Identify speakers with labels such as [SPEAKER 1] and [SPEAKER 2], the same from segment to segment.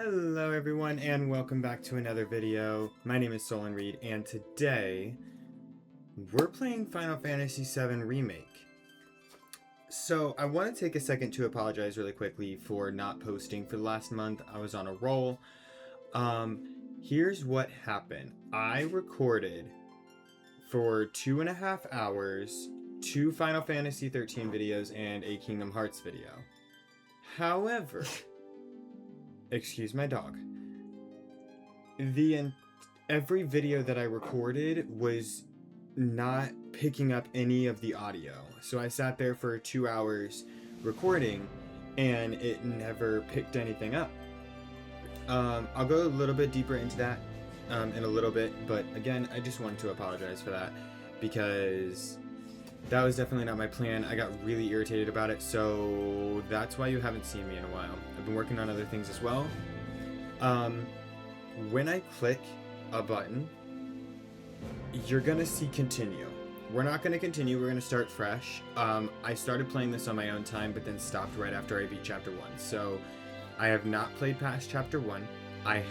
[SPEAKER 1] Hello everyone and welcome back to another video. My name is Solan Reed and today we're playing Final Fantasy VII Remake. So I want to take a second to apologize really quickly for not posting for the last month. I was on a roll. Here's what happened. I recorded for 2.5 hours 2 Final Fantasy XIII videos and a Kingdom Hearts video. However, excuse my dog. Every video that I recorded was not picking up any of the audio. So I sat there for 2 hours recording and it never picked anything up. I'll go a little bit deeper into that in a little bit, but again, I just wanted to apologize for that because that was definitely not my plan. I got really irritated about it, so that's why you haven't seen me in a while. I've been working on other things as well. When I click a button, you're gonna see continue. We're not gonna continue, we're gonna start fresh. I started playing this on my own time, but then stopped right after I beat Chapter 1. So I have not played past Chapter 1. I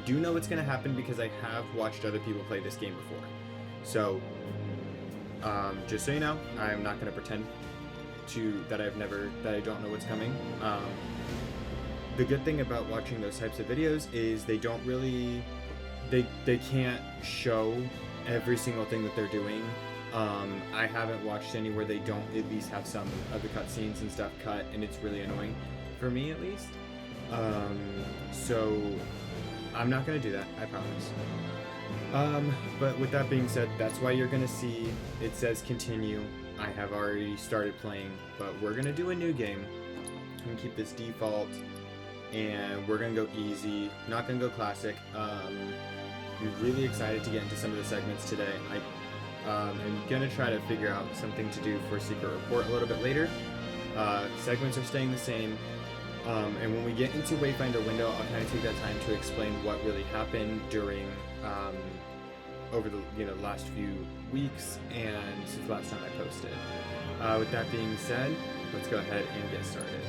[SPEAKER 1] do know what's gonna happen because I have watched other people play this game before. So just so you know, I'm not going to pretend that I don't know what's coming. The good thing about watching those types of videos is they don't really, they can't show every single thing that they're doing. I haven't watched any where they don't at least have some of the cutscenes and stuff cut, and it's really annoying, for me at least. So I'm not going to do that, I promise. But with that being said, that's why you're gonna see it says continue. I have already started playing, but we're gonna do a new game. I'm gonna keep this default, and we're gonna go easy, not gonna go classic. I'm really excited to get into some of the segments today. I'm gonna try to figure out something to do for Secret Report a little bit later. Segments are staying the same. And when we get into Wayfinder Window, I'll kind of take that time to explain what really happened during over the last few weeks and since the last time I posted. With that being said, let's go ahead and get started.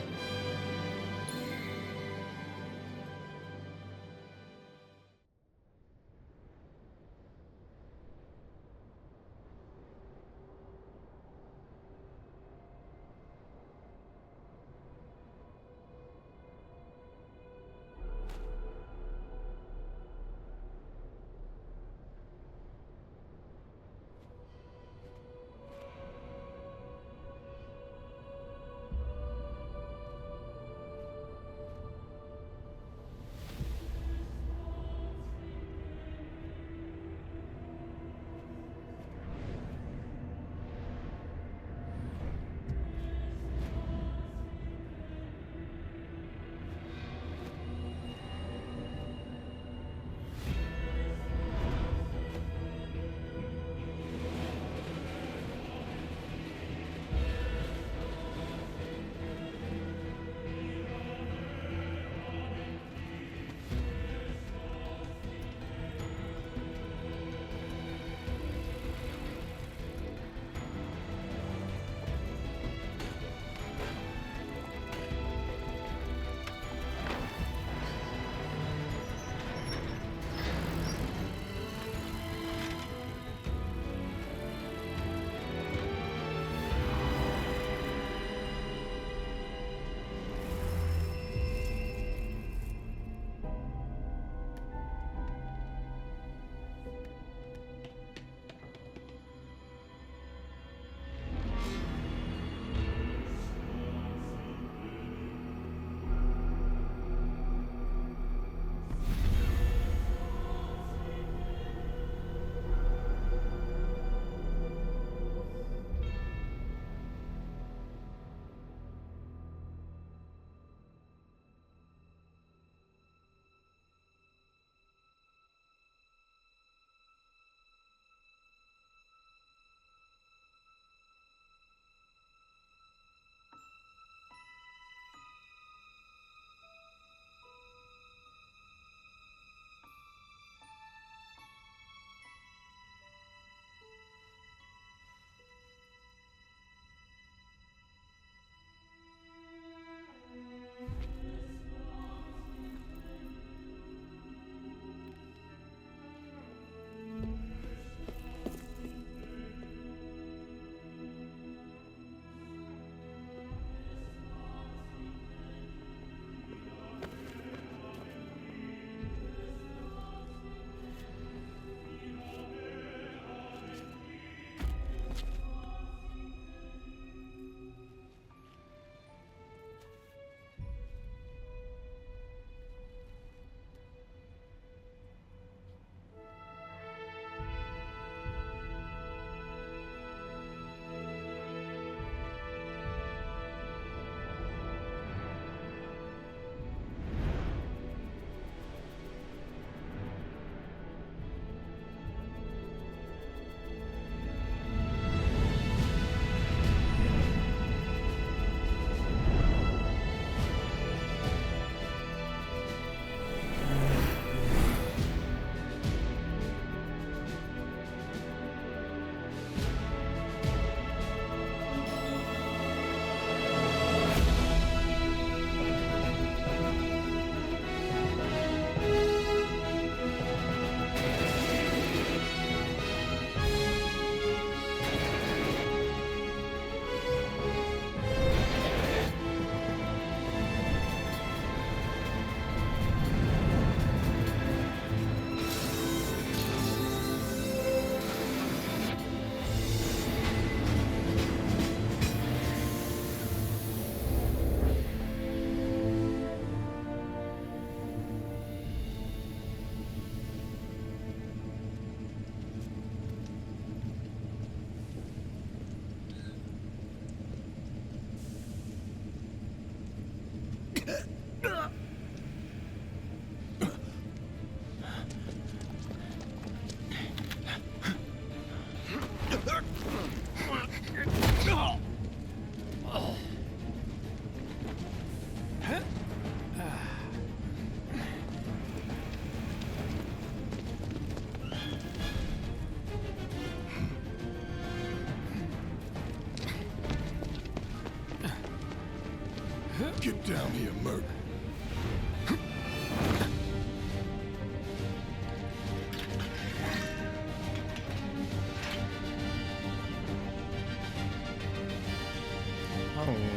[SPEAKER 2] down here, Merc.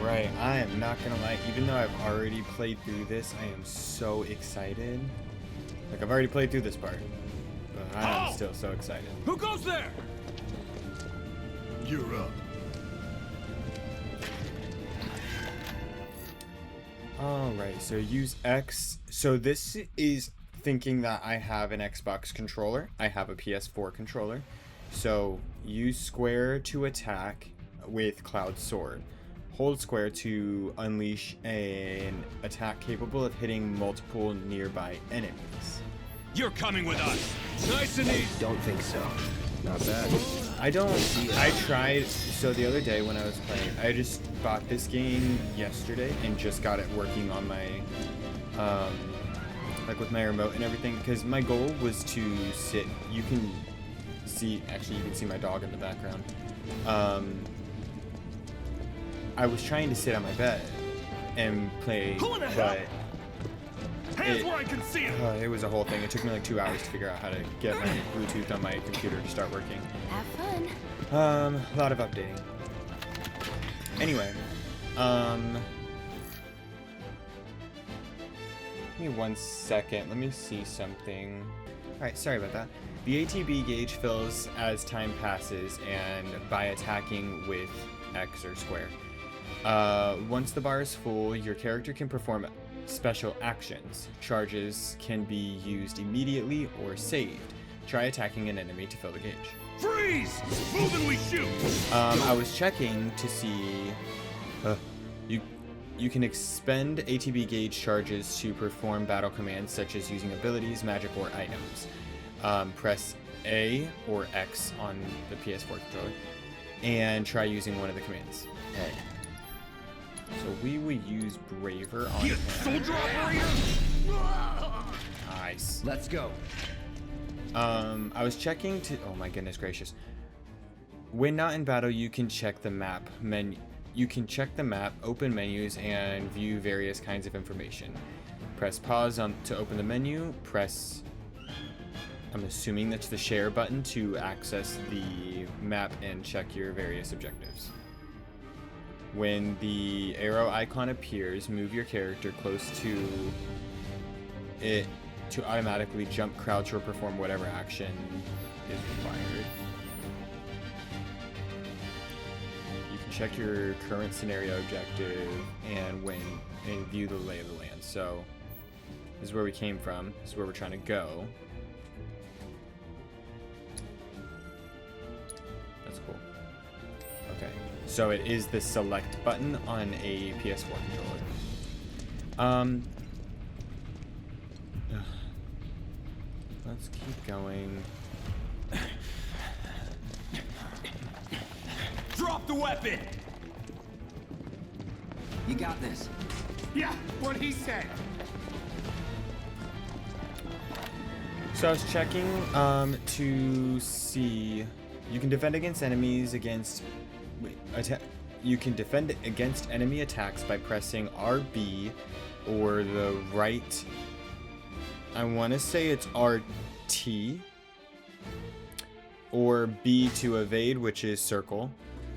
[SPEAKER 1] Alright, I am not gonna lie, even though I've already played through this, I am so excited. Like, I've already played through this part, but I am still so excited.
[SPEAKER 3] Who goes there?
[SPEAKER 2] You're up.
[SPEAKER 1] Alright, so use X. So this is thinking that I have an Xbox controller. I have a PS4 controller. So use square to attack with Cloud Sword. Hold square to unleash an attack capable of hitting multiple nearby enemies.
[SPEAKER 3] You're coming with us. Nice and easy.
[SPEAKER 4] Don't think so. Not bad.
[SPEAKER 1] I tried, so the other day when I was playing, I just bought this game yesterday and just got it working on my, like with my remote and everything, because my goal was to sit, you can see my dog in the background. I was trying to sit on my bed and play, but
[SPEAKER 3] Hands where I can see it.
[SPEAKER 1] it was a whole thing. It took me like 2 hours to figure out how to get my Bluetooth on my computer to start working.
[SPEAKER 5] Have fun.
[SPEAKER 1] A lot of updating. Anyway, give me 1 second. Let me see something. Alright, sorry about that. The ATB gauge fills as time passes and by attacking with X or square. Once the bar is full, your character can perform special actions. Charges can be used immediately or saved. Try attacking an enemy to fill the gauge.
[SPEAKER 3] Freeze! Move and we shoot.
[SPEAKER 1] I was checking to see you can expend ATB gauge charges to perform battle commands such as using abilities, magic, or items. Press A or X on the PS4 controller and try using one of the commands.
[SPEAKER 4] Head.
[SPEAKER 1] So we will use Braver on
[SPEAKER 3] You
[SPEAKER 1] him.
[SPEAKER 3] soldier operator.
[SPEAKER 1] Nice.
[SPEAKER 4] Let's go.
[SPEAKER 1] I was checking to. Oh my goodness gracious! When not in battle, you can check the map menu. You can check the map, open menus, and view various kinds of information. Press pause to open the menu. Press. I'm assuming that's the share button to access the map and check your various objectives. When the arrow icon appears, move your character close to it to automatically jump, crouch, or perform whatever action is required. You can check your current scenario objective and view the lay of the land. So this is where we came from. This is where we're trying to go. That's cool. Okay, so it is the select button on a PS4 controller. Let's keep going.
[SPEAKER 3] Drop the weapon.
[SPEAKER 4] You got this.
[SPEAKER 3] Yeah, what he said.
[SPEAKER 1] So I was checking to see you can defend against enemies you can defend against enemy attacks by pressing RB or the right. I want to say it's RT or B to evade, which is circle.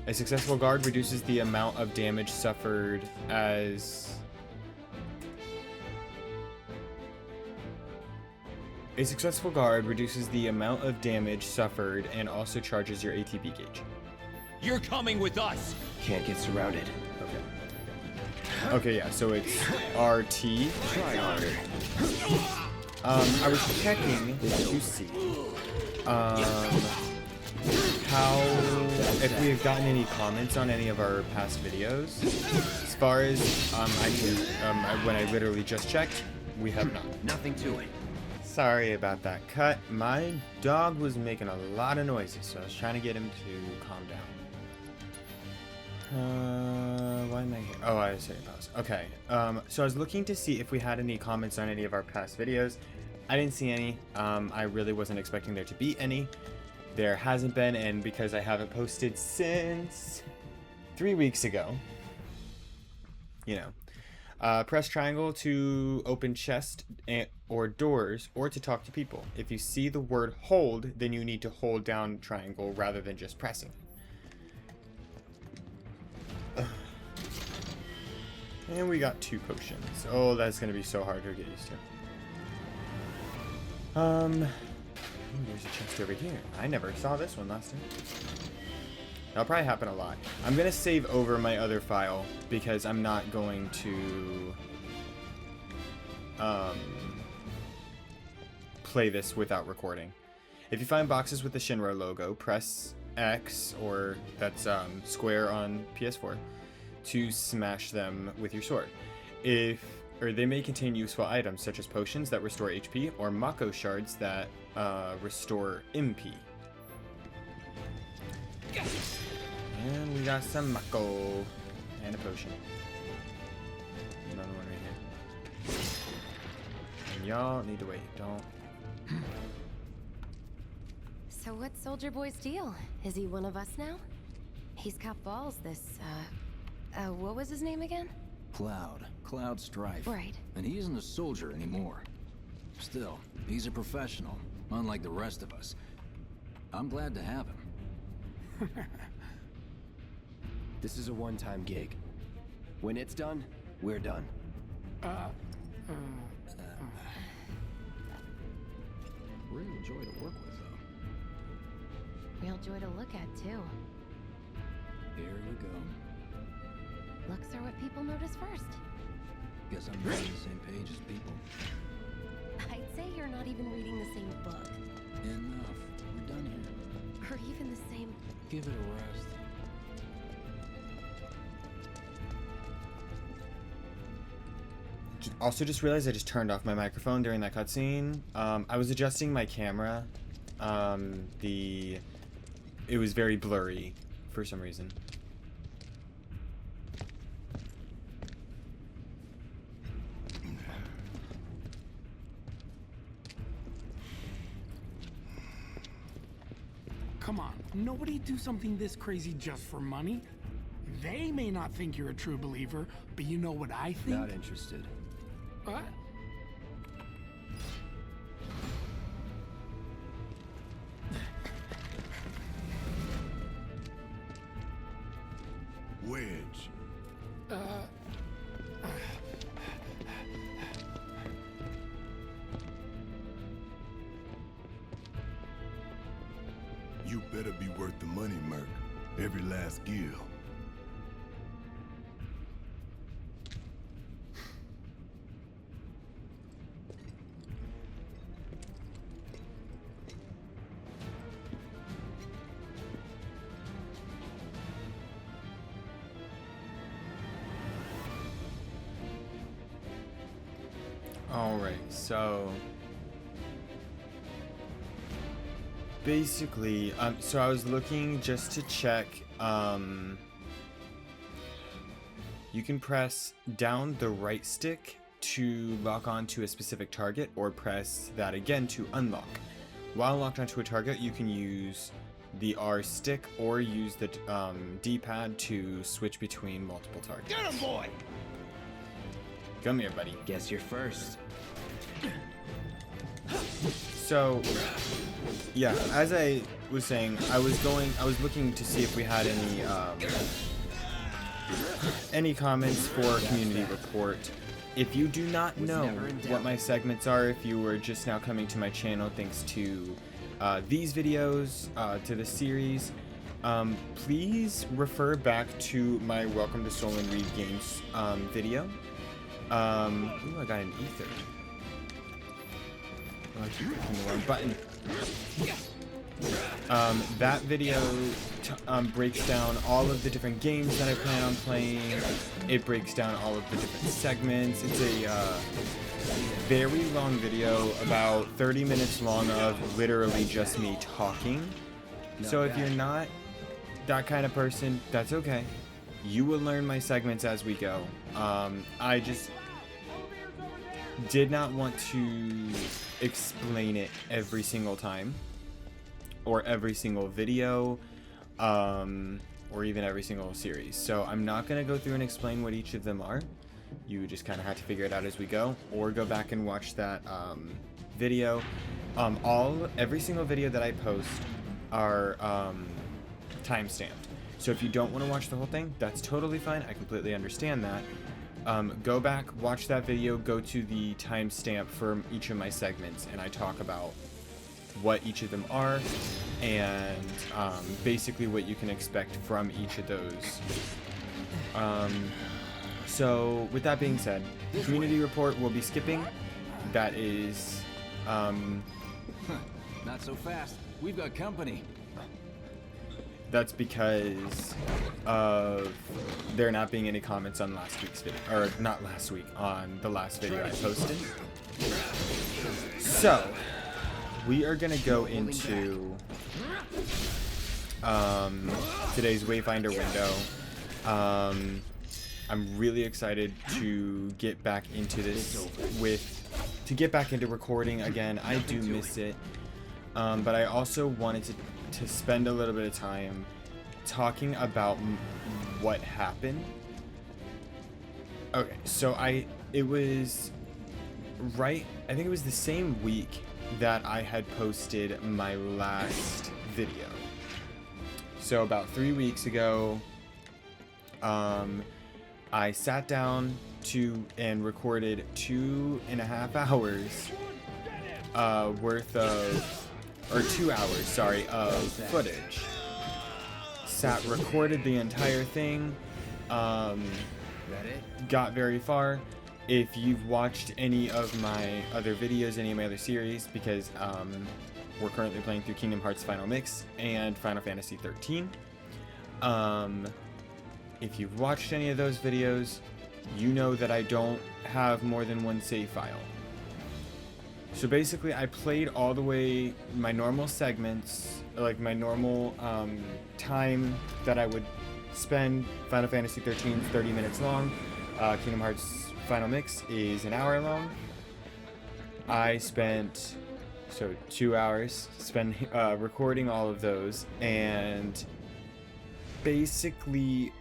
[SPEAKER 1] A successful guard reduces the amount of damage suffered as a successful guard reduces the amount of damage suffered and also charges your ATB gauge.
[SPEAKER 3] You're coming with us.
[SPEAKER 4] Can't get surrounded.
[SPEAKER 1] Okay. Okay, yeah, so it's RT.
[SPEAKER 4] Try harder.
[SPEAKER 1] I was checking to see how if we have gotten any comments on any of our past videos. As far as when I literally just checked, we have not.
[SPEAKER 4] Nothing to it.
[SPEAKER 1] Sorry about that cut. My dog was making a lot of noises, so I was trying to get him to calm down. Why am I here? Oh, I said pause. Okay. So I was looking to see if we had any comments on any of our past videos. I didn't see any. I really wasn't expecting there to be any. There hasn't been, and because I haven't posted since 3 weeks ago, you know. Press triangle to open chest or doors, or to talk to people. If you see the word hold, then you need to hold down triangle rather than just pressing. And we got 2 potions. Oh, that's gonna be so hard to get used to. Ooh, there's a chest over here. I never saw this one last time. That'll probably happen a lot. I'm gonna save over my other file because I'm not going to play this without recording. If you find boxes with the Shinra logo, press X, or that's square on PS4, to smash them with your sword. Or they may contain useful items such as potions that restore HP or Mako shards that restore MP. And we got some Mako and a potion. Another one right here. And y'all need to wait. Don't.
[SPEAKER 2] So what's Soldier Boy's deal? Is he one of us now? He's got balls, this, what was his name again?
[SPEAKER 5] Cloud Strife.
[SPEAKER 2] Right.
[SPEAKER 5] And he isn't a soldier anymore. Still, he's a professional, unlike the rest of us. I'm glad to have him.
[SPEAKER 6] This is a one-time gig. When it's done, we're done.
[SPEAKER 5] Real joy to work with, though.
[SPEAKER 2] Real joy to look at, too.
[SPEAKER 5] Here we go.
[SPEAKER 2] Looks are what people notice first.
[SPEAKER 5] Guess I'm not on the same page as people.
[SPEAKER 2] I'd say you're not even reading the same book.
[SPEAKER 5] Enough. We're done here.
[SPEAKER 2] Or even the same...
[SPEAKER 5] Give it a rest.
[SPEAKER 1] Also just realized I just turned off my microphone during that cutscene. I was adjusting my camera. It was very blurry for some reason.
[SPEAKER 7] Come on, nobody do something this crazy just for money. They may not think you're a true believer, but you know what I think?
[SPEAKER 6] Not interested.
[SPEAKER 7] What?
[SPEAKER 8] Wedge. You better be worth the money, Merc. Every last gil.
[SPEAKER 1] Alright, so basically, so I was looking just to check, you can press down the right stick to lock onto a specific target, or press that again to unlock. While locked onto a target, you can use the R stick or use the D-pad to switch between multiple targets.
[SPEAKER 3] Get him, boy!
[SPEAKER 1] Come here, buddy.
[SPEAKER 6] Guess you're first.
[SPEAKER 1] So, yeah, as I was saying, I was looking to see if we had any comments for community report. If you do not know what my segments are, if you were just now coming to my channel thanks to these videos, to the series, please refer back to my Welcome to Solan Read Games video. Ooh, I got an ether. Oh, I keep clicking the wrong button. That video breaks down all of the different games that I plan on playing. It breaks down all of the different segments. It's a very long video, about 30 minutes long, of literally just me talking. So if you're not that kind of person, that's okay. You will learn my segments as we go. I just did not want to explain it every single time, or every single video, or even every single series. So I'm not going to go through and explain what each of them are. You just kind of have to figure it out as we go, or go back and watch that video. Every single video that I post are time-stamped. So if you don't want to watch the whole thing, that's totally fine. I completely understand that. Go back, watch that video, go to the timestamp for each of my segments, and I talk about what each of them are, and basically what you can expect from each of those. So with that being said, community report will be skipping. That is
[SPEAKER 5] Not so fast. We've got company.
[SPEAKER 1] that's because of there not being any comments on last week's video, or not last week, on the last video I posted. So we are gonna go into today's Wayfinder window. I'm really excited to get back into this to get back into recording again. I do miss it, but I also wanted to spend a little bit of time talking about what happened. Okay, so I think it was the same week that I had posted my last video. So about 3 weeks ago, I sat down and recorded 2.5 hours worth of, or 2 hours, sorry, of footage. Recorded the entire thing, got very far. If you've watched any of my other videos, any of my other series, because we're currently playing through Kingdom Hearts Final Mix and Final Fantasy XIII. If you've watched any of those videos, you know that I don't have more than one save file. So basically, I played all the way my normal segments, like my normal time that I would spend. Final Fantasy XIII is 30 minutes long. Kingdom Hearts Final Mix is an hour long. I spent 2 hours recording all of those, and basically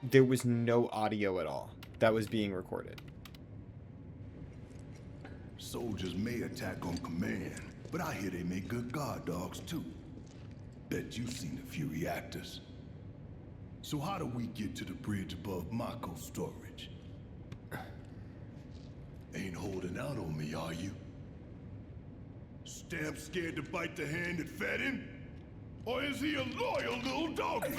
[SPEAKER 1] there was no audio at all that was being recorded.
[SPEAKER 8] Soldiers may attack on command, but I hear they make good guard dogs too. Bet you've seen a few reactors. So how do we get to the bridge above Mako storage? Ain't holding out on me, are you? Stamp scared to bite the hand that fed him? Or is he a loyal little doggy?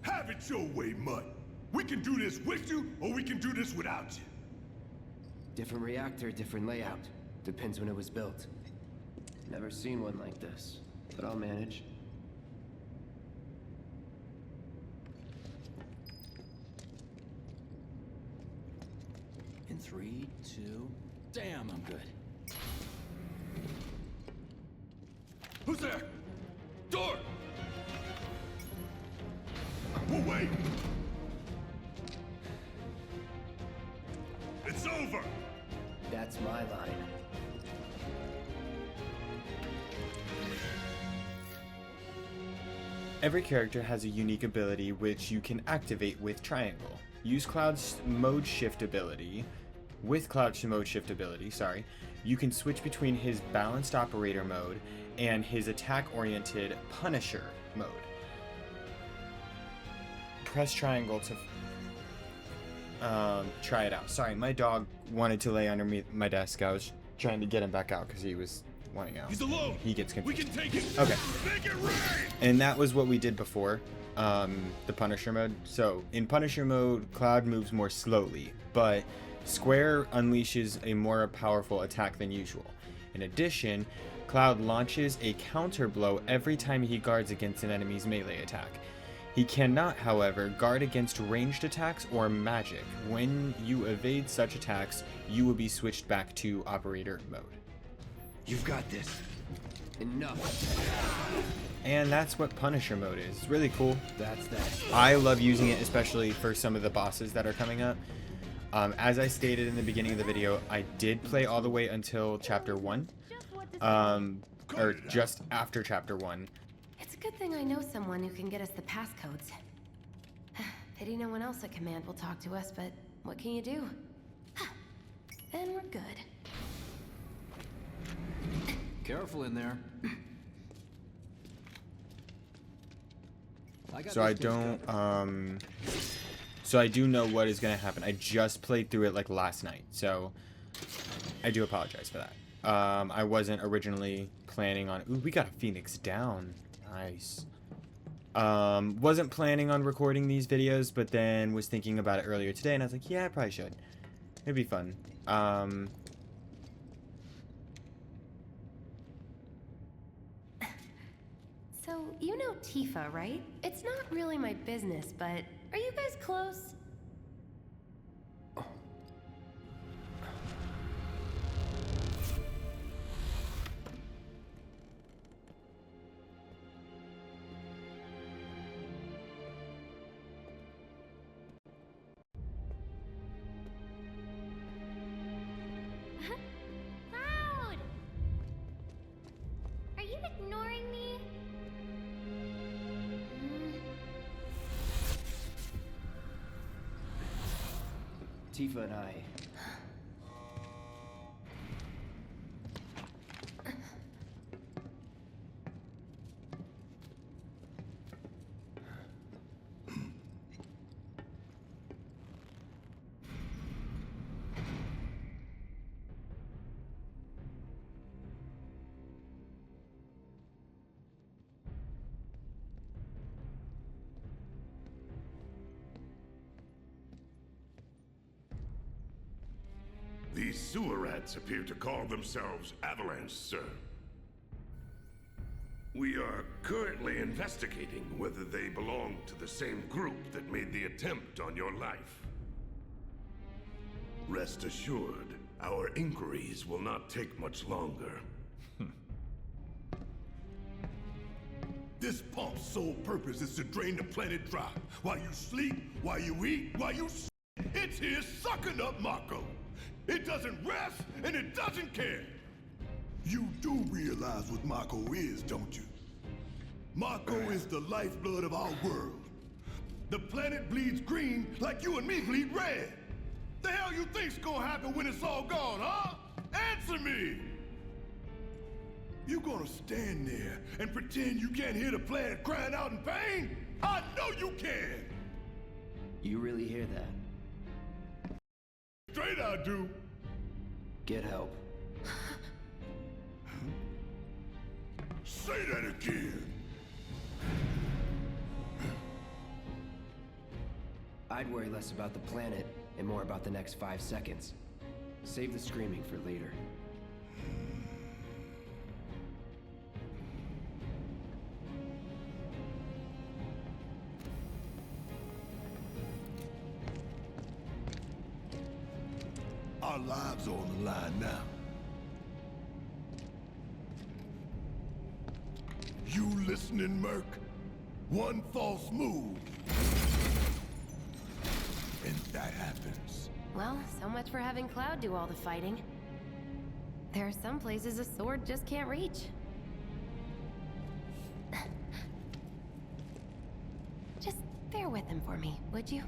[SPEAKER 8] Have it your way, Mutt. We can do this with you, or we can do this without you.
[SPEAKER 6] Different reactor, different layout. Depends when it was built. Never seen one like this, but I'll manage.
[SPEAKER 5] In 3, 2... Damn, I'm good.
[SPEAKER 8] Who's there? Door! We'll wait! It's over!
[SPEAKER 6] That's my line.
[SPEAKER 1] Every character has a unique ability which you can activate with triangle. Use Cloud's mode shift ability. With Cloud's mode shift ability, you can switch between his balanced operator mode and his attack-oriented Punisher mode. Press triangle to try it out. Sorry, my dog wanted to lay under my desk. I was trying to get him back out because he was wanting out.
[SPEAKER 8] He's alone.
[SPEAKER 1] He gets confused.
[SPEAKER 8] We can take it.
[SPEAKER 1] Okay.
[SPEAKER 8] Make it rain.
[SPEAKER 1] And that was what we did before, the Punisher mode. So in Punisher mode, Cloud moves more slowly, but Square unleashes a more powerful attack than usual. In addition, Cloud launches a counter blow every time he guards against an enemy's melee attack. He cannot, however, guard against ranged attacks or magic. When you evade such attacks, you will be switched back to operator mode.
[SPEAKER 6] You've got this. Enough.
[SPEAKER 1] And that's what Punisher mode is. It's really cool.
[SPEAKER 6] That's that.
[SPEAKER 1] I love using it, especially for some of the bosses that are coming up. As I stated in the beginning of the video, I did play all the way until Chapter 1. Or just after Chapter 1.
[SPEAKER 2] It's a good thing I know someone who can get us the passcodes. Pity no one else at command will talk to us, but what can you do? Then we're good.
[SPEAKER 5] Careful in there.
[SPEAKER 1] So I don't, so I do know what is going to happen. I just played through it like last night, so I do apologize for that. I wasn't originally planning on, ooh, we got a Phoenix down. Nice. Wasn't planning on recording these videos, but then was thinking about it earlier today, and I was like, yeah, I probably should. It'd be fun.
[SPEAKER 2] So, you know Tifa, right? It's not really my business, but are you guys close?
[SPEAKER 9] Cloud! Are you ignoring me?
[SPEAKER 6] Tifa and I...
[SPEAKER 8] These sewer rats appear to call themselves Avalanche, sir. We are currently investigating whether they belong to the same group that made the attempt on your life. Rest assured, our inquiries will not take much longer. This pump's sole purpose is to drain the planet dry. While you sleep, while you eat, while you it's here sucking up Mako. It doesn't rest, and it doesn't care. You do realize what Mako is, don't you? Mako is the lifeblood of our world. The planet bleeds green like you and me bleed red. The hell you think's gonna happen when it's all gone, huh? Answer me! You gonna stand there and pretend you can't hear the planet crying out in pain? I know you can!
[SPEAKER 6] You really hear that?
[SPEAKER 8] Straight I do.
[SPEAKER 6] Get help.
[SPEAKER 8] Say that again.
[SPEAKER 6] I'd worry less about the planet and more about the next 5 seconds. Save the screaming for later.
[SPEAKER 8] Our lives are on the line now. You listening, Merc? One false move, and that happens.
[SPEAKER 2] Well, so much for having Cloud do all the fighting. There are some places a sword just can't reach. Just bear with him for me, would you?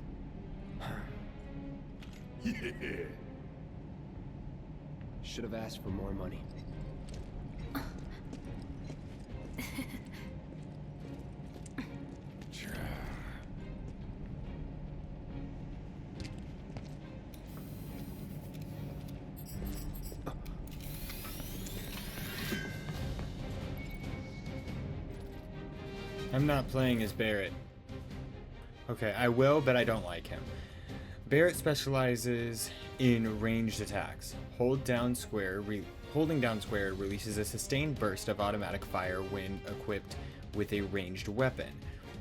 [SPEAKER 8] Yeah.
[SPEAKER 6] Should have asked for more money.
[SPEAKER 1] I'm not playing as Barret. Okay, I will, but I don't like him. Barret specializes in ranged attacks. Holding down square releases a sustained burst of automatic fire when equipped with a ranged weapon.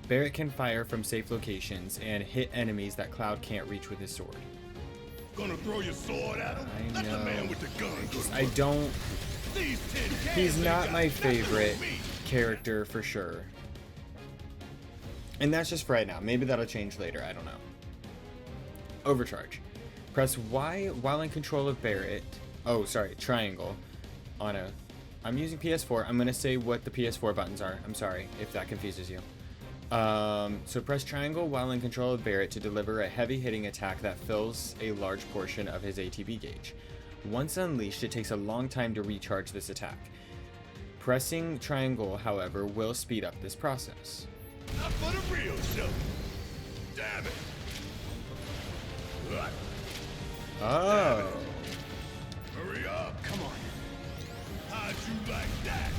[SPEAKER 1] Barret can fire from safe locations and hit enemies that Cloud can't reach with his sword.
[SPEAKER 8] Gonna throw your sword at him?
[SPEAKER 1] I
[SPEAKER 8] Let the
[SPEAKER 1] know.
[SPEAKER 8] man with the gun go to
[SPEAKER 1] I
[SPEAKER 8] work.
[SPEAKER 1] don't...
[SPEAKER 8] These 10 cans
[SPEAKER 1] He's
[SPEAKER 8] ain't
[SPEAKER 1] not
[SPEAKER 8] got
[SPEAKER 1] my
[SPEAKER 8] nothing to do with
[SPEAKER 1] favorite
[SPEAKER 8] me.
[SPEAKER 1] character for sure. And that's just for right now. Maybe that'll change later. I don't know. Overcharge. Press Y while in control of Barret. Oh, sorry. Triangle. On a... I'm using PS4. I'm going to say what the PS4 buttons are. I'm sorry if that confuses you. So press triangle while in control of Barret to deliver a heavy hitting attack that fills a large portion of his ATB gauge. Once unleashed, it takes a long time to recharge this attack. Pressing triangle, however, will speed up this process.
[SPEAKER 8] Not for the real show. Damn it. What?
[SPEAKER 1] Oh.
[SPEAKER 8] Hurry up. Come on. How'd you like that?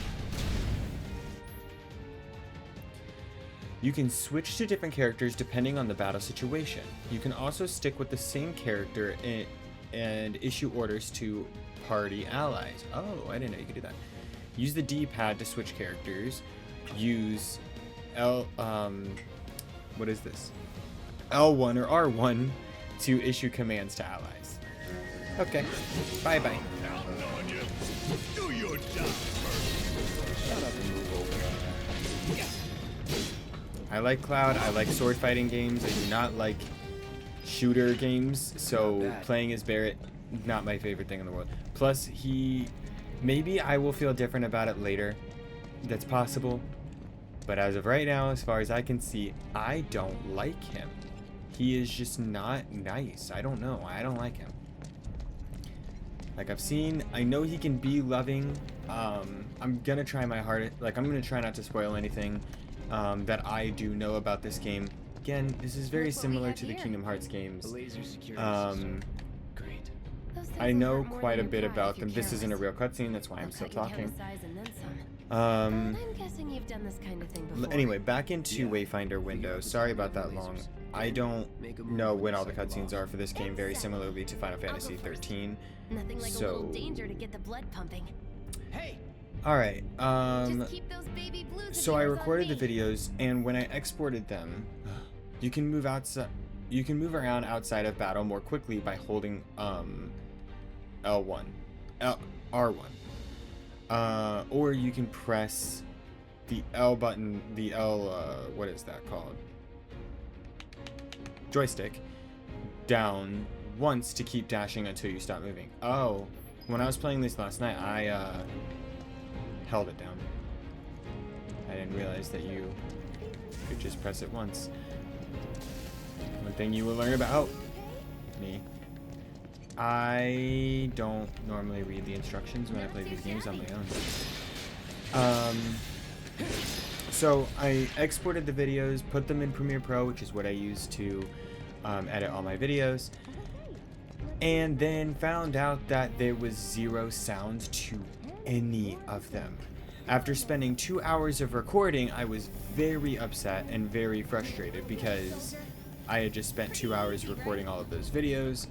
[SPEAKER 1] You can switch to different characters depending on the battle situation. You can also stick with the same character and issue orders to party allies. Oh, I didn't know you could do that. Use the D-pad to switch characters. Use what is this? L1 or R1 to issue commands to allies. Okay. Bye-bye.
[SPEAKER 8] Counting on you. Do your job first.
[SPEAKER 4] Shut up and move over.
[SPEAKER 1] I like Cloud. I like sword fighting games. I do not like shooter games. So playing as Barret, not my favorite thing in the world. Plus, maybe I will feel different about it later. That's possible. But as of right now, as far as I can see, I don't like him. He is just not nice. I don't know. I don't like him. Like I've seen, I know he can be loving. I'm gonna try my hardest. Like I'm gonna try not to spoil anything that I do know about this game. Again, this is very similar to the Kingdom Hearts games.
[SPEAKER 6] Great.
[SPEAKER 1] I know quite a bit about them. This isn't a real cutscene, that's why I'm still talking.
[SPEAKER 2] I'm guessing you've done this kind of thing before.
[SPEAKER 1] Anyway, back into Wayfinder window. Sorry about that long. I don't know when all the cutscenes are for this game, very similarly to Final Fantasy 13.
[SPEAKER 2] Nothing like a little danger to get the blood pumping. Hey.
[SPEAKER 1] All right.
[SPEAKER 2] Just keep those baby blues
[SPEAKER 1] So I recorded the videos, and when I exported them, you can move outside. You can move around outside of battle more quickly by holding L1, R1, or you can press the L button, the what is that called? Joystick, down once to keep dashing until you stop moving. Oh, when I was playing this last night, I held it down. I didn't realize that you could just press it once. One thing you will learn about me. I don't normally read the instructions when I play these games on my own. So I exported the videos, put them in Premiere Pro, which is what I use to edit all my videos, and then found out that there was zero sound to any of them. After spending 2 hours of recording, I was very upset and very frustrated because I had just spent 2 hours recording all of those videos,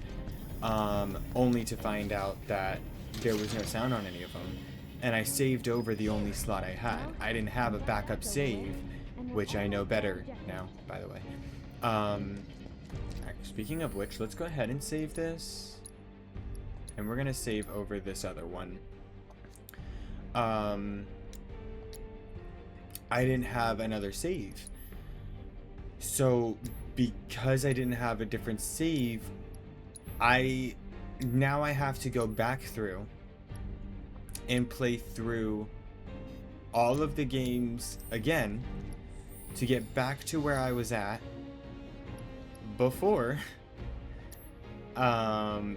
[SPEAKER 1] only to find out that there was no sound on any of them. And I saved over the only slot I had. I didn't have a backup save, which I know better now, by the way. Speaking of which, let's go ahead and save this. And we're gonna save over this other one. I didn't have another save. So because I didn't have a different save, now I have to go back through and play through all of the games again to get back to where I was at before. You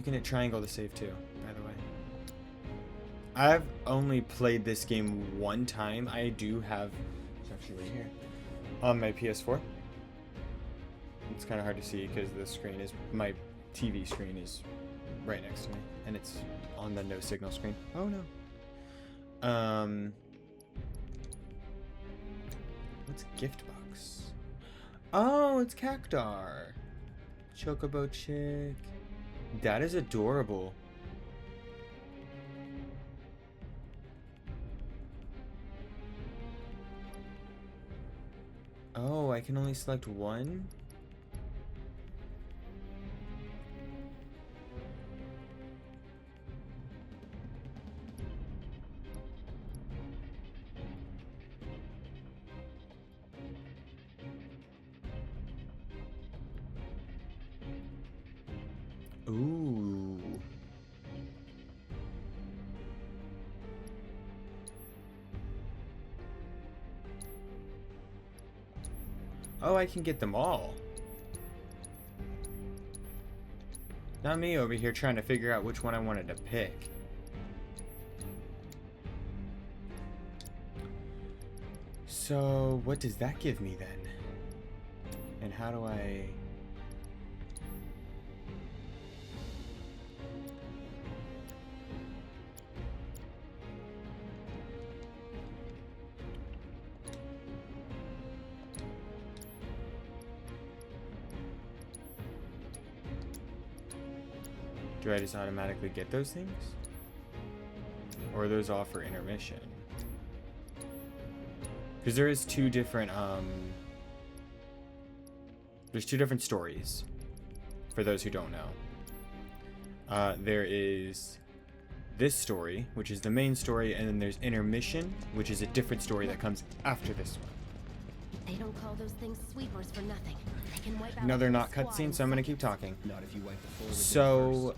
[SPEAKER 1] can hit triangle to save too, by the way. I've only played this game one time. I do have, it's actually right here, on my PS4. It's kind of hard to see because the screen is, my TV screen is right next to me, and it's on the no signal screen. Oh no. What's gift box? Oh, it's Cactar. Chocobo chick. That is adorable. Oh, I can only select one? Ooh. Oh, I can get them all. Not me over here trying to figure out which one I wanted to pick. So, what does that give me then? And how do I... Do I just automatically get those things? Or are those all for intermission? Because there is two different, there's two different stories, for those who don't know. There is this story, which is the main story, and then there's intermission, which is a different story that comes after this one.
[SPEAKER 2] They don't call those things sweepers for nothing. They can wipe out
[SPEAKER 1] No, they're
[SPEAKER 2] a
[SPEAKER 1] not
[SPEAKER 2] squad
[SPEAKER 1] cutscenes,
[SPEAKER 2] in
[SPEAKER 1] so I'm gonna
[SPEAKER 2] seconds.
[SPEAKER 1] keep talking.
[SPEAKER 6] Not if you wipe the floor with
[SPEAKER 1] So,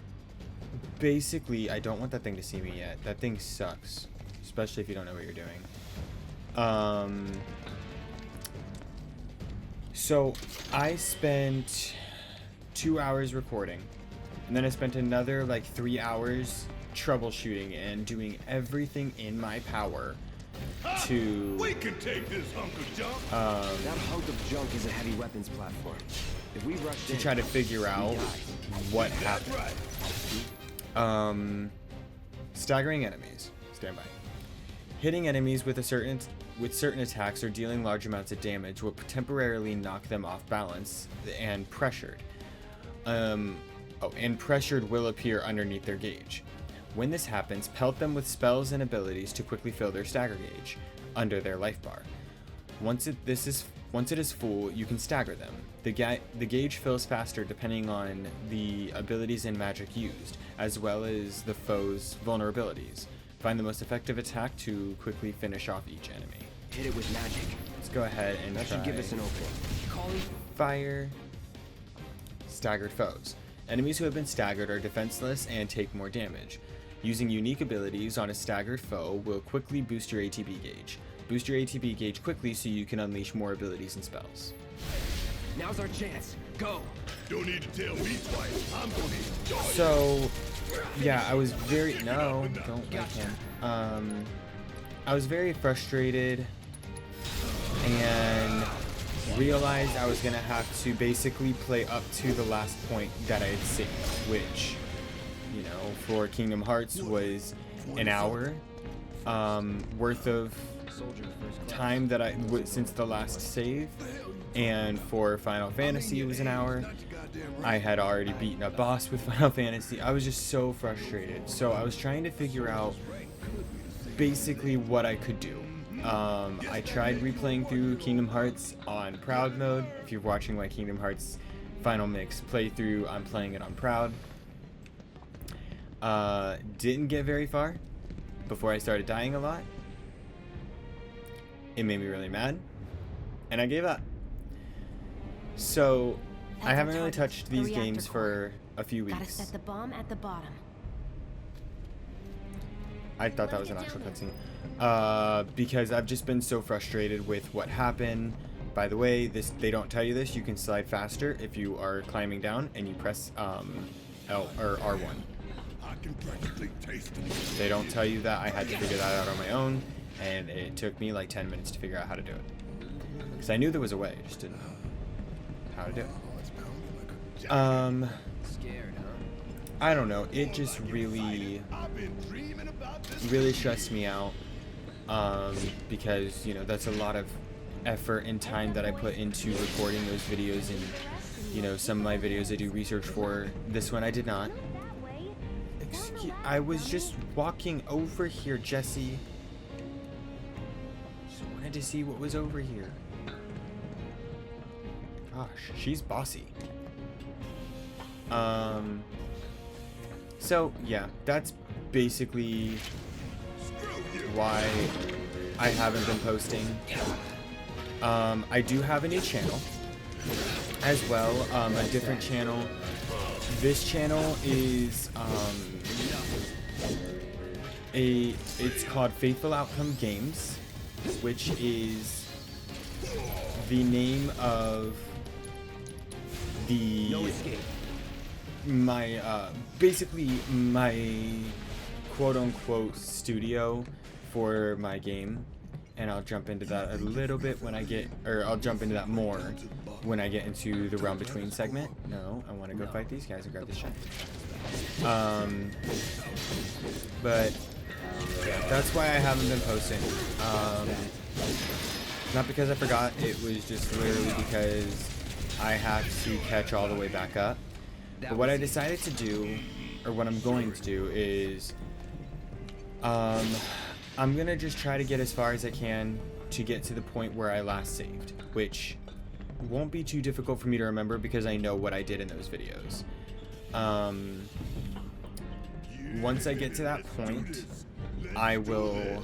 [SPEAKER 1] basically, I don't want that thing to see me yet. That thing sucks, especially if you don't know what you're doing. So I spent 2 hours recording, and then I spent another like 3 hours troubleshooting and doing everything in my power to
[SPEAKER 8] We can take this hunk of junk.
[SPEAKER 6] That hunk of junk is a heavy weapons platform. If we rush
[SPEAKER 1] to try to figure out what happened.
[SPEAKER 8] Right.
[SPEAKER 1] Staggering enemies. Stand by. Hitting enemies with certain attacks or dealing large amounts of damage will temporarily knock them off balance, and pressured. And pressured will appear underneath their gauge. When this happens, pelt them with spells and abilities to quickly fill their stagger gauge under their life bar. Once it is full, you can stagger them. The gauge fills faster depending on the abilities and magic used, as well as the foe's vulnerabilities. Find the most effective attack to quickly finish off each enemy.
[SPEAKER 6] hit it with magic.
[SPEAKER 1] Let's go ahead and
[SPEAKER 6] That should give us an opening. Calling
[SPEAKER 1] fire. Staggered foes. Enemies who have been staggered are defenseless and take more damage. Using unique abilities on a staggered foe will quickly boost your ATB gauge. Boost your ATB gauge quickly so you can unleash more abilities and spells.
[SPEAKER 6] Now's our chance. Go.
[SPEAKER 8] Don't need to tell me twice. I'm gonna enjoy it.
[SPEAKER 1] So, yeah, I was very... No, don't like him. I was very frustrated and realized I was going to have to basically play up to the last point that I had saved, which, you know, for Kingdom Hearts was an hour worth of time that since the last save, and for Final Fantasy it was an hour. I had already beaten a boss with Final Fantasy. I was just so frustrated. So I was trying to figure out basically what I could do. I tried replaying through Kingdom Hearts on Proud mode. If you're watching my Kingdom Hearts Final Mix playthrough, I'm playing it on Proud. Didn't get very far before I started dying a lot. It made me really mad, and I gave up. So I haven't really touched these games for a few
[SPEAKER 2] Gotta
[SPEAKER 1] weeks.
[SPEAKER 2] set the bomb at the bottom.
[SPEAKER 1] I thought that was an actual cutscene. Because I've just been so frustrated with what happened. By the way, they don't tell you this. You can slide faster if you are climbing down and you press L or R1.
[SPEAKER 8] I can practically taste it.
[SPEAKER 1] They don't tell you that. I had to figure that out on my own, and it took me like 10 minutes to figure out how to do it. Because I knew there was a way, I just didn't know how to do it.
[SPEAKER 6] Scared, huh?
[SPEAKER 1] I don't know. It just really stressed me out. Because, you know, that's a lot of effort and time that I put into recording those videos, and, you know, some of my videos I do research for. This one I did not. I was just walking over here, Jesse. Just wanted to see what was over here. Gosh, she's bossy. So yeah, that's basically why I haven't been posting. I do have a new channel as well, a different channel. This channel is it's called Faithful Outcome Games, which is the name of the basically my quote-unquote studio for my game, and I'll jump into that a little bit when I get, or I'll jump into that more when I get into the Realm Between segment. No, I want to go fight these guys and grab this shit. But yeah, that's why I haven't been posting. Not because I forgot, it was just literally because I have to catch all the way back up. But what I decided to do, or what I'm going to do, is I'm gonna just try to get as far as I can to get to the point where I last saved, which won't be too difficult for me to remember because I know what I did in those videos. Once I get to that point, I will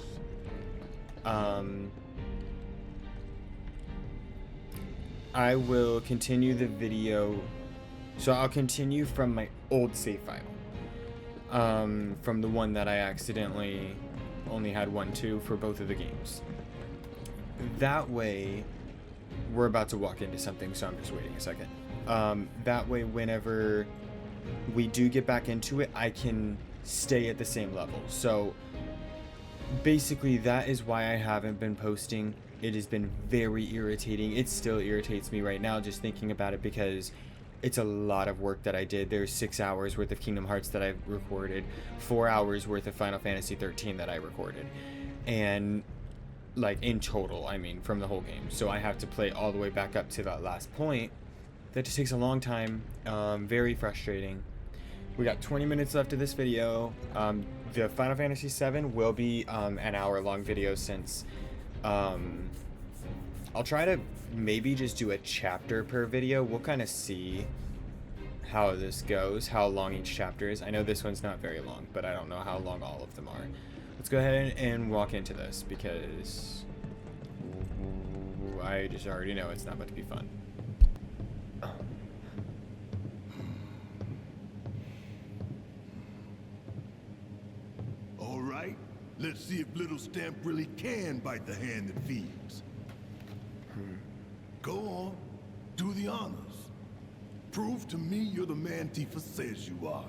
[SPEAKER 1] continue the video. So I'll continue from my old save file, from the one that I accidentally only had 1-2 for both of the games. That way, we're about to walk into something, so I'm just waiting a second. That way, whenever we do get back into it, I can stay at the same level. So basically, that is why I haven't been posting. It has been very irritating. It still irritates me right now just thinking about it because it's a lot of work that I did. There's 6 hours worth of Kingdom Hearts that I've recorded, 4 hours worth of Final Fantasy 13 that I recorded, and like in total, I mean, from the whole game. So I have to play all the way back up to that last point. That just takes a long time. Very frustrating. We got 20 minutes left of this video. The Final Fantasy VII will be an hour-long video since I'll try to maybe just do a chapter per video. We'll kind of see how this goes, how long each chapter is. I know this one's not very long, but I don't know how long all of them are. Let's go ahead and walk into this because I just already know it's not about to be fun.
[SPEAKER 8] All right, let's see if Little Stamp really can bite the hand that feeds. Go on, do the honors. Prove to me you're the man Tifa says you are.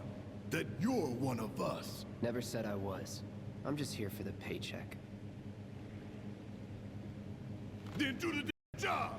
[SPEAKER 8] That you're one of us.
[SPEAKER 6] Never said I was. I'm just here for the paycheck.
[SPEAKER 8] Then do the damn job!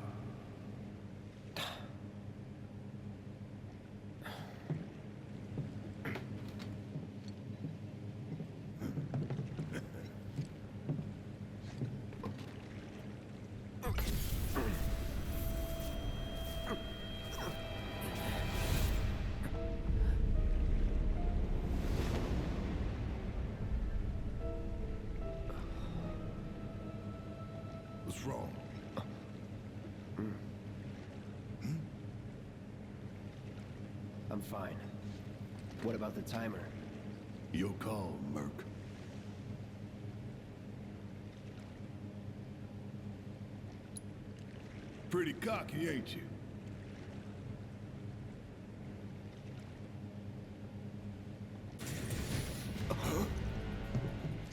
[SPEAKER 8] What's wrong?
[SPEAKER 6] I'm fine. What about the timer?
[SPEAKER 8] Your call, Merc. Pretty cocky, ain't you?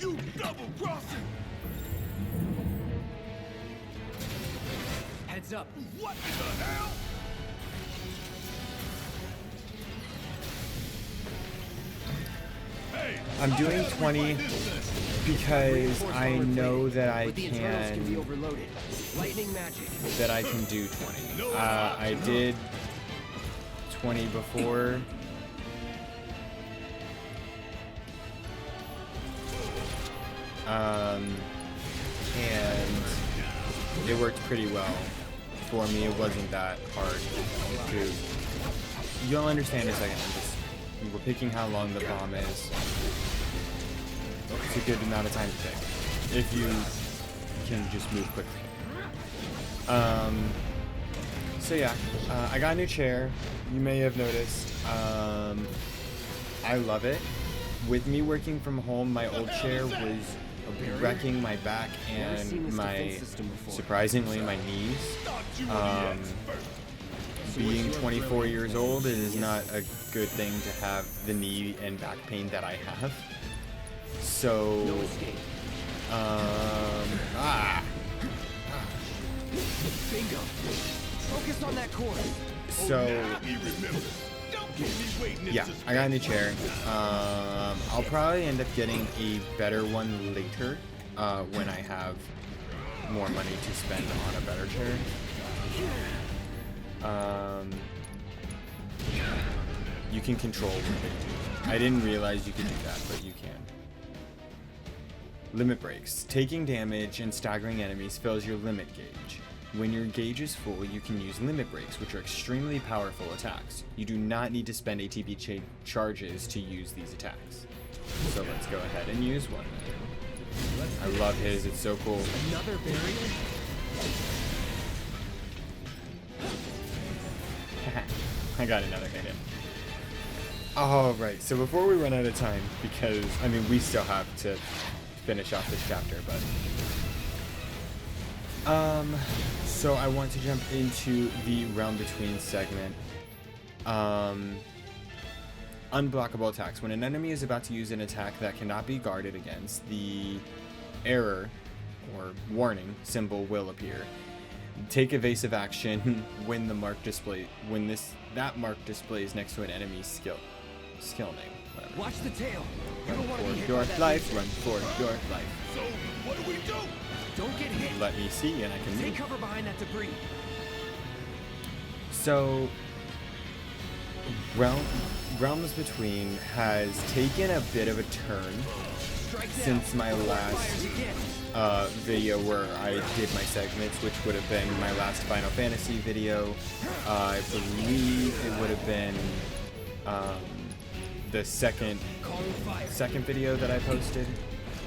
[SPEAKER 8] You double-crossing!
[SPEAKER 6] Heads up!
[SPEAKER 8] What in the hell? Hey,
[SPEAKER 1] I'm doing 20 because I know that I can do 20. I did 20 before. And it worked pretty well for me. It wasn't that hard to. You'll understand in a second. We're picking how long the bomb is. It's a good amount of time to pick if you can just move quickly. So yeah, I got a new chair. You may have noticed. I love it. With me working from home, my old chair was wrecking my back and my, surprisingly, my knees. Being 24 years old, it is not a good thing to have the knee and back pain that I have. So,
[SPEAKER 6] Bingo. Focus on that core.
[SPEAKER 1] So,
[SPEAKER 8] He remembers. Don't keep me waiting in
[SPEAKER 1] yeah, I got a new chair. I'll probably end up getting a better one later when I have more money to spend on a better chair. You can control what they do. I didn't realize you could do that, but you can. Limit breaks. Taking damage and staggering enemies fills your limit gauge. When your gauge is full, you can use limit breaks, which are extremely powerful attacks. You do not need to spend ATB charges to use these attacks. So let's go ahead and use one. I love his, it's so cool.
[SPEAKER 6] Another barrier?
[SPEAKER 1] I got another hit in. Alright, so before we run out of time, because, I mean, we still have to finish off this chapter, but... so I want to jump into the Realm Between segment. Unblockable attacks. When an enemy is about to use an attack that cannot be guarded against, the error, or warning, symbol will appear. Take evasive action when the mark display that mark displays next to an enemy's skill name. Whatever.
[SPEAKER 6] Watch the tail.
[SPEAKER 1] Run for your life. Run for your life.
[SPEAKER 8] So, what do we do?
[SPEAKER 6] Don't get hit.
[SPEAKER 1] Let me see, and I can
[SPEAKER 6] Take
[SPEAKER 1] move.
[SPEAKER 6] cover behind that debris.
[SPEAKER 1] So, Realms Between has taken a bit of a turn since my last video where I did my segments, which would have been my last Final Fantasy video. I believe it would have been the second video that I posted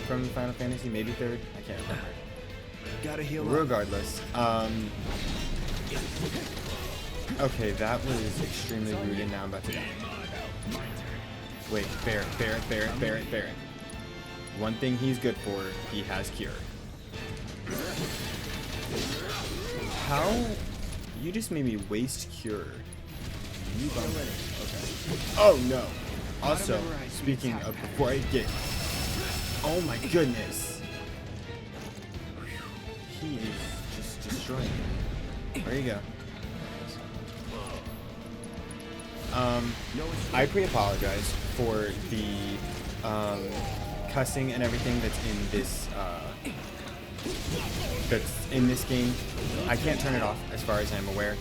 [SPEAKER 1] from Final Fantasy, maybe third. I can't remember.
[SPEAKER 6] Gotta heal up.
[SPEAKER 1] Regardless, okay, that was extremely rude, and now I'm about to die. Wait, Barret. One thing he's good for, he has cure. How? You just made me waste cure. You bum. Okay. Oh no. Also, speaking of, before I get... Oh my goodness. He is just destroying me. There you go. I pre-apologize for the cussing and everything that's in this game. I can't turn it off as far as I'm aware.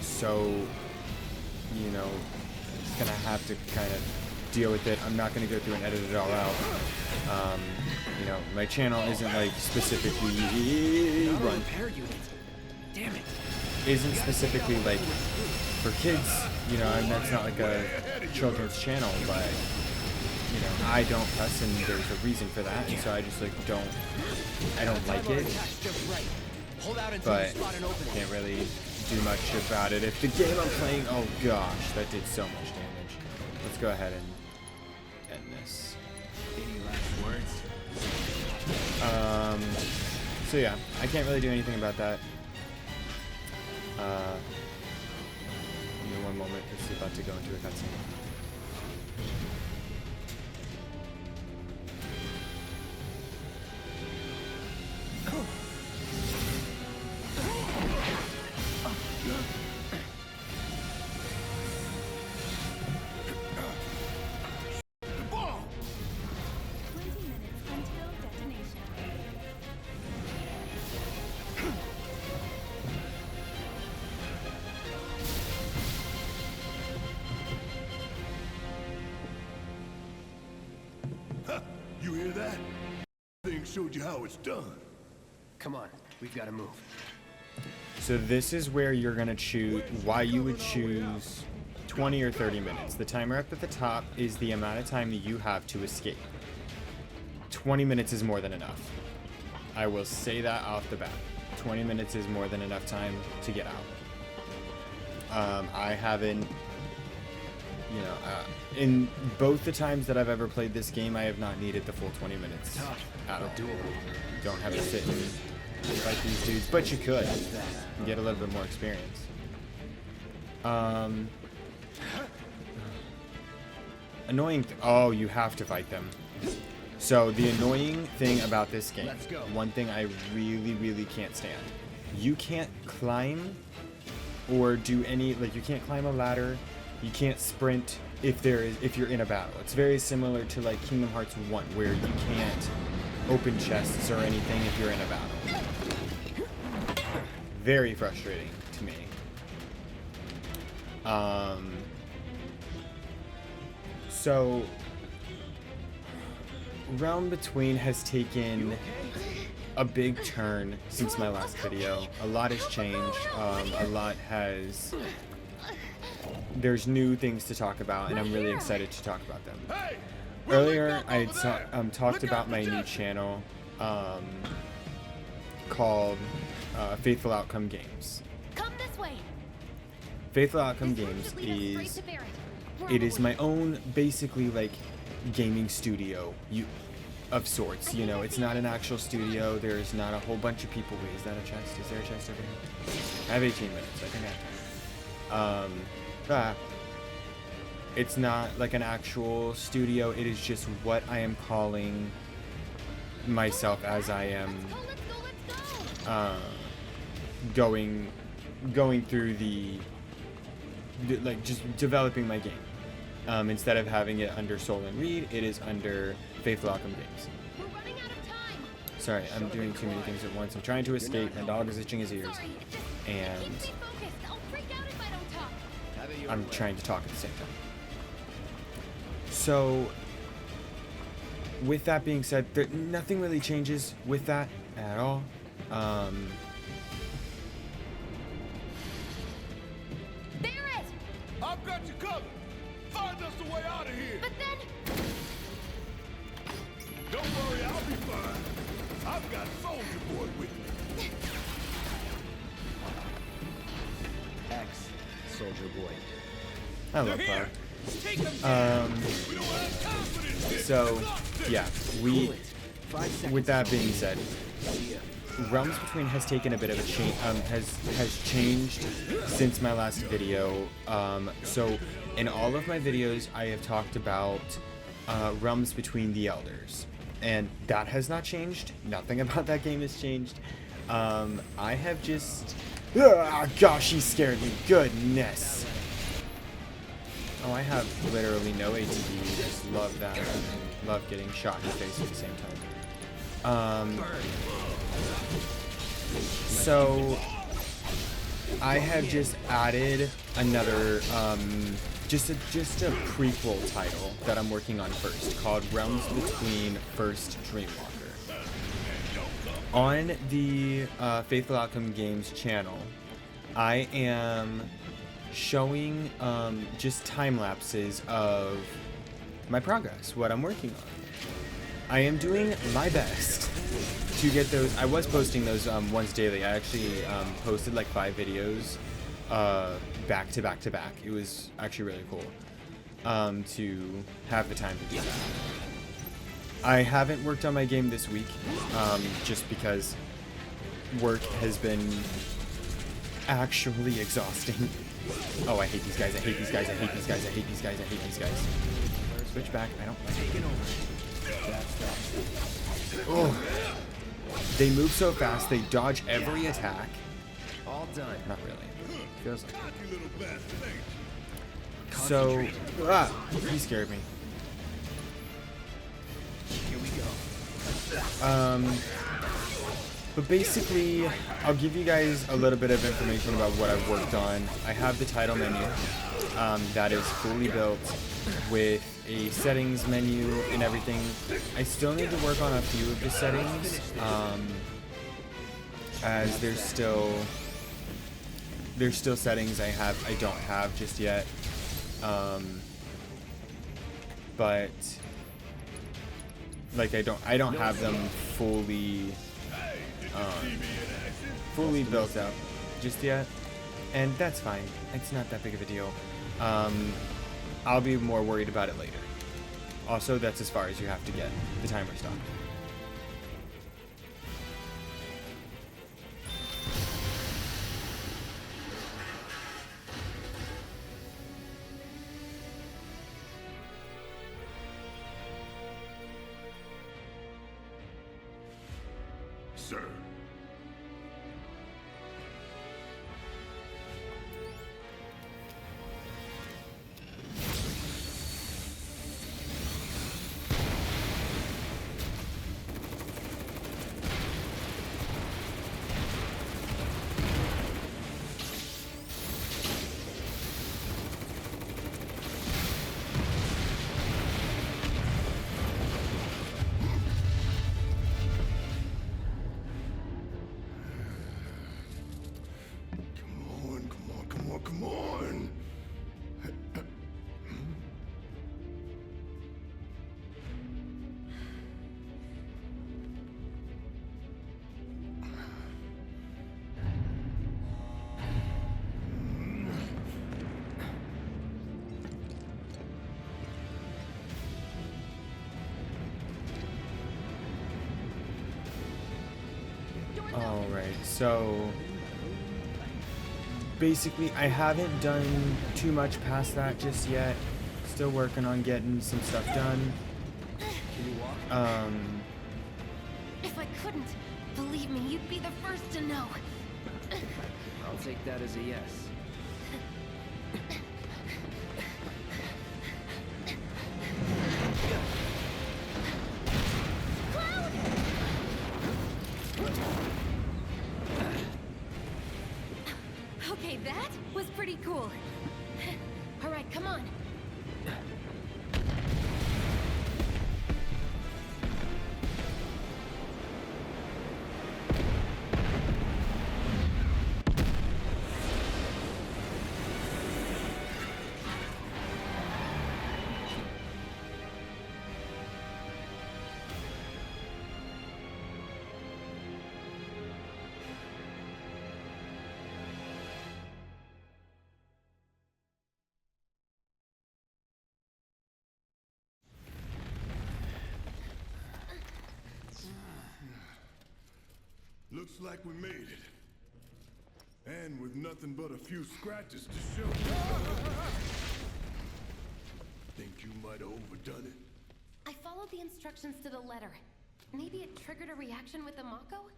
[SPEAKER 1] So, you know, just gonna have to kind of deal with it. I'm not gonna go through and edit it all out. You know, my channel isn't like specifically run.
[SPEAKER 6] Damn it.
[SPEAKER 1] Isn't specifically like for kids, you know, and that's not like a children's channel, but you know, I don't cuss and there's a reason for that, and so I just like I don't like it, but can't really do much about it. If the game I'm playing, oh gosh, that did so much damage. Let's go ahead and end this.
[SPEAKER 6] Any last words?
[SPEAKER 1] So yeah, I can't really do anything about that. Give me one moment. It's about to go into a cutscene.
[SPEAKER 8] You hear that? Thing showed you how it's done.
[SPEAKER 6] Come on, we've got to move.
[SPEAKER 1] So this is where you're gonna choose why you would choose 20 or 30 minutes. The timer up at the top is the amount of time that you have to escape. 20 minutes is more than enough. I will say that off the bat. 20 minutes is more than enough time to get out. I haven't, you know, in both the times that I've ever played this game, I have not needed the full 20 minutes at all. Don't have to sit and fight these dudes, but you could and get a little bit more experience. Annoying. Oh, you have to fight them. So the annoying thing about this game, one thing I really can't stand. you can't climb or do any, like, you can't climb a ladder, you can't sprint if you're in a battle. It's very similar to like Kingdom Hearts 1, where you can't open chests or anything if you're in a battle. Very frustrating to me. So Realm Between has taken a big turn since my last video. A lot has changed. There's new things to talk about, and I'm really excited to talk about them. Earlier, I had talked about my new channel called Faithful Outcome Games.
[SPEAKER 2] Come this way.
[SPEAKER 1] Faithful Outcome Games is my own, basically, like, gaming studio of sorts. You know, it's not an actual studio. There's not a whole bunch of people. Wait, is that a chest? Is there a chest over here? I have 18 minutes. I think I have time. It's not like an actual studio. It is just what I am calling myself as I am going through like just developing my game. Instead of having it under Solan Reed, it is under Faithful Outcome Games. Sorry, I'm doing too many things at once. I'm trying to escape. My dog is itching his ears, and I'm trying to talk at the same time. So, with that being said, nothing really changes with that at all.
[SPEAKER 2] Barret!
[SPEAKER 8] I've got you covered. Find us a way out of here.
[SPEAKER 2] But then...
[SPEAKER 8] Don't worry, I'll be fine. I've got Soldier Boy with me.
[SPEAKER 4] X, Soldier Boy.
[SPEAKER 1] I love Power. So, yeah, with that being said, Realms Between has taken a bit of a change, has changed since my last video. So in all of my videos, I have talked about Realms Between the Elders, and that has not changed. Nothing about that game has changed. I have just, gosh, he scared me. Goodness. Oh, I have literally no ATB. I just love that. I love getting shot in the face at the same time. So I have just added another, just a prequel title that I'm working on first, called Realms Between First Dreamwalker. On the Faithful Outcome Games channel, I am showing just time lapses of my progress, what I'm working on. I am doing my best to get those. I was posting those once daily. I actually posted like 5 videos back to back to back. It was actually really cool to have the time to do that. I haven't worked on my game this week just because work has been actually exhausting. Oh, I hate these guys, I hate these guys, I hate these guys, I hate these guys, I hate these guys. Switch back, I don't like it. Oh. They move so fast, they dodge every attack.
[SPEAKER 6] All done.
[SPEAKER 1] Not really. Feels like it. So, he scared me.
[SPEAKER 6] Here we go.
[SPEAKER 1] But basically, I'll give you guys a little bit of information about what I've worked on. I have the title menu that is fully built with a settings menu and everything. I still need to work on a few of the settings, as there's still settings I don't have just yet. But like I don't have them fully built up just yet, and that's fine. It's not that big of a deal. I'll be more worried about it later. Also, that's as far as you have to get the timer stopped.
[SPEAKER 8] Sir.
[SPEAKER 1] Alright, so basically I haven't done too much past that just yet. Still working on getting some stuff done.
[SPEAKER 2] If I couldn't, believe me, you'd be the first to know.
[SPEAKER 6] I'll take that as a yes.
[SPEAKER 2] Okay, that was pretty cool. All right, come on.
[SPEAKER 8] Looks like we made it. And with nothing but a few scratches to show. Think you might have overdone it?
[SPEAKER 2] I followed the instructions to the letter. Maybe it triggered a reaction with the Mako?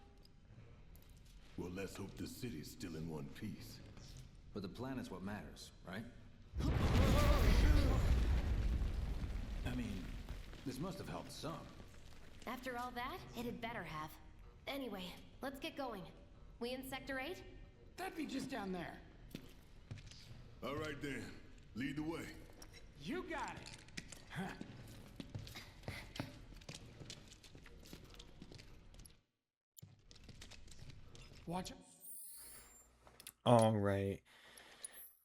[SPEAKER 8] Well, let's hope the city's still in one piece.
[SPEAKER 5] But the planet's what matters, right? I mean, this must have helped some.
[SPEAKER 2] After all that, it had better have. Anyway, let's get going. We in Sector 8?
[SPEAKER 7] That'd be just down there.
[SPEAKER 8] All right then, lead the way.
[SPEAKER 7] You got it. Huh. Watch it.
[SPEAKER 1] Alright.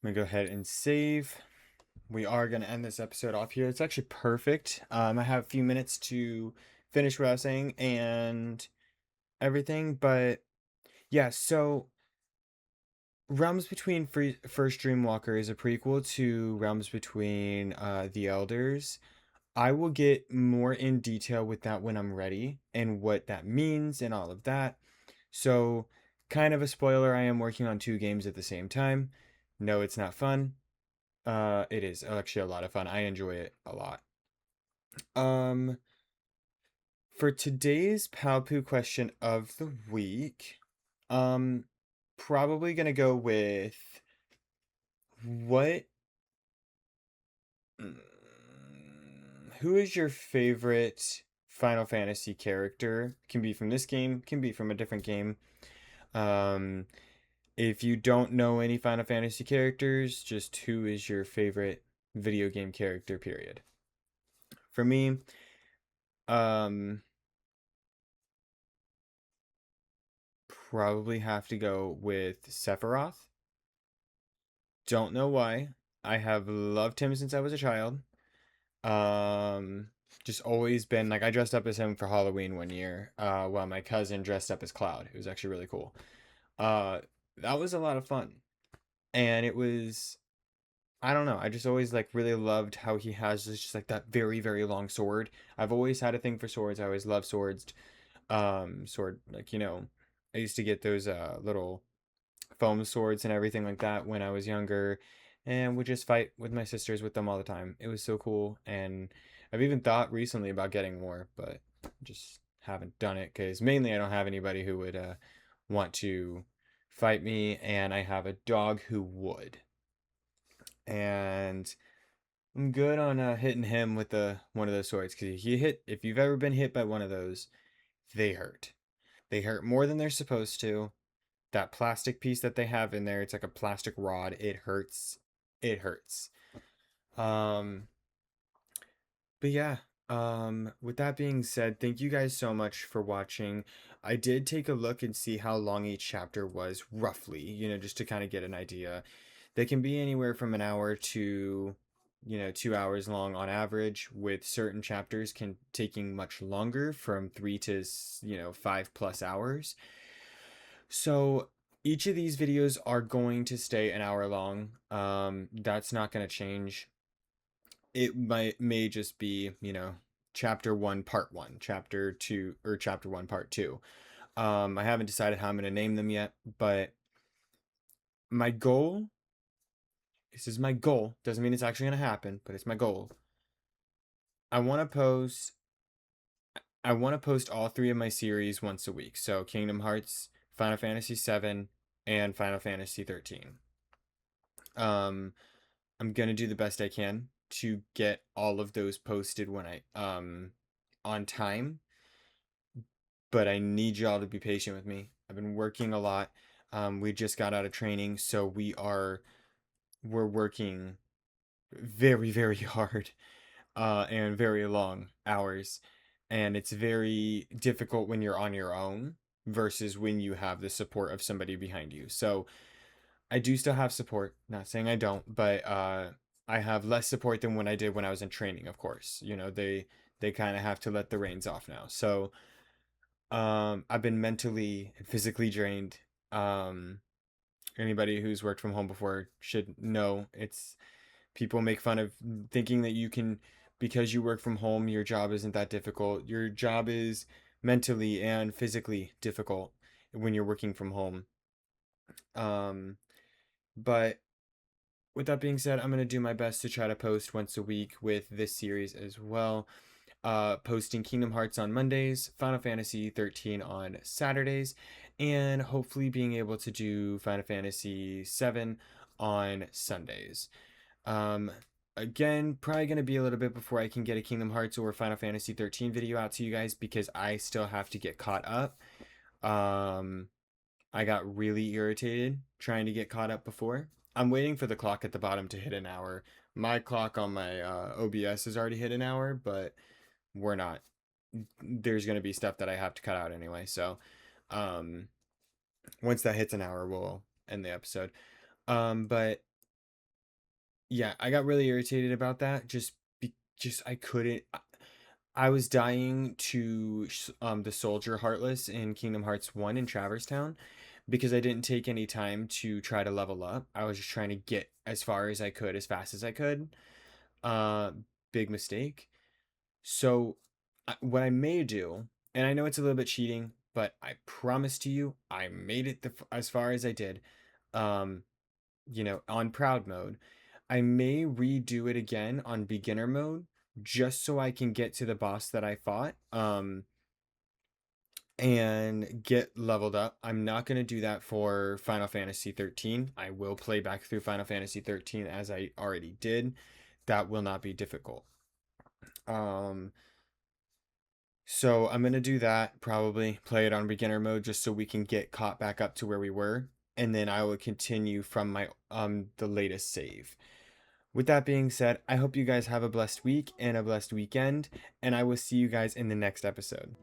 [SPEAKER 1] I'm gonna go ahead and save. We are gonna end this episode off here. It's actually perfect. I have a few minutes to finish what I was saying and everything, but yeah, so Realms Between First Dreamwalker is a prequel to Realms Between the Elders. I will get more in detail with that when I'm ready and what that means and all of that. So, kind of a spoiler, I am working on 2 games at the same time. No, it's not fun. It is actually a lot of fun. I enjoy it a lot. For today's Palpoo question of the week, probably gonna go with what who is your favorite Final Fantasy character? Can be from this game, can be from a different game. If you don't know any Final Fantasy characters, just who is your favorite video game character, period. For me, probably have to go with Sephiroth. Don't know why. I have loved him since I was a child. Just always been like I dressed up as him for Halloween one year, while my cousin dressed up as Cloud. It was actually really cool. That was a lot of fun. And it was I don't know, I just always like really loved how he has just like that very, very long sword. I've always had a thing for swords. I always loved swords. Sword like, I used to get those little foam swords and everything like that when I was younger and would just fight with my sisters with them all the time. It was so cool, and I've even thought recently about getting more, but just haven't done it because mainly I don't have anybody who would want to fight me, and I have a dog who would. And I'm good on hitting him with one of those swords because if you've ever been hit by one of those, they hurt. They hurt more than they're supposed to. That plastic piece that they have in there, it's like a plastic rod. It hurts. It hurts. But yeah, with that being said, thank you guys so much for watching. I did take a look and see how long each chapter was, roughly, just to kind of get an idea. They can be anywhere from an hour to, 2 hours long on average, with certain chapters taking much longer, from 3 to, 5+ hours. So each of these videos are going to stay an hour long. That's not going to change. It may just be, chapter 1, part 1, chapter 2, or chapter 1, part 2. I haven't decided how I'm going to name them yet, but my goal, this is my goal, doesn't mean it's actually going to happen, but it's my goal. I want to post all 3 of my series once a week. So Kingdom Hearts, Final Fantasy VII, and Final Fantasy 13. I'm gonna do the best I can to get all of those posted when I on time, but I need y'all to be patient with me. I've been working a lot. We just got out of training, so we're working very, very hard and very long hours, and it's very difficult when you're on your own versus when you have the support of somebody behind you. So I do still have support, not saying I don't, but I have less support than when I did when I was in training, of course. You know, they kind of have to let the reins off now. So I've been mentally and physically drained. Um Anybody who's worked from home before should know it's people make fun of thinking that you can, because you work from home, your job isn't that difficult. Your job is mentally and physically difficult when you're working from home. Um but with that being said, I'm going to do my best to try to post once a week with this series as well. Posting Kingdom Hearts on Mondays, Final Fantasy 13 on Saturdays, and hopefully being able to do Final Fantasy 7 on Sundays. Um, Again, probably going to be a little bit before I can get a Kingdom Hearts or Final Fantasy 13 video out to you guys because I still have to get caught up. I got really irritated trying to get caught up before. I'm waiting for the clock at the bottom to hit an hour. My clock on my OBS has already hit an hour, but we're not. There's going to be stuff that I have to cut out anyway. So um, once that hits an hour, we'll end the episode. But yeah, I got really irritated about that. Just I couldn't. I was dying to the Soldier Heartless in Kingdom Hearts 1 in Traverse Town because I didn't take any time to try to level up. I was just trying to get as far as I could as fast as I could. Uh Big mistake. So what I may do, and I know it's a little bit cheating, but I promise to you I made it as far as I did. Um on proud mode. I may redo it again on beginner mode just so I can get to the boss that I fought and get leveled up. I'm not going to do that for Final Fantasy 13. I will play back through Final Fantasy 13 as I already did. That will not be difficult. So I'm going to do that, probably play it on beginner mode just so we can get caught back up to where we were, and then I will continue from my the latest save. With that being said, I hope you guys have a blessed week and a blessed weekend, and I will see you guys in the next episode.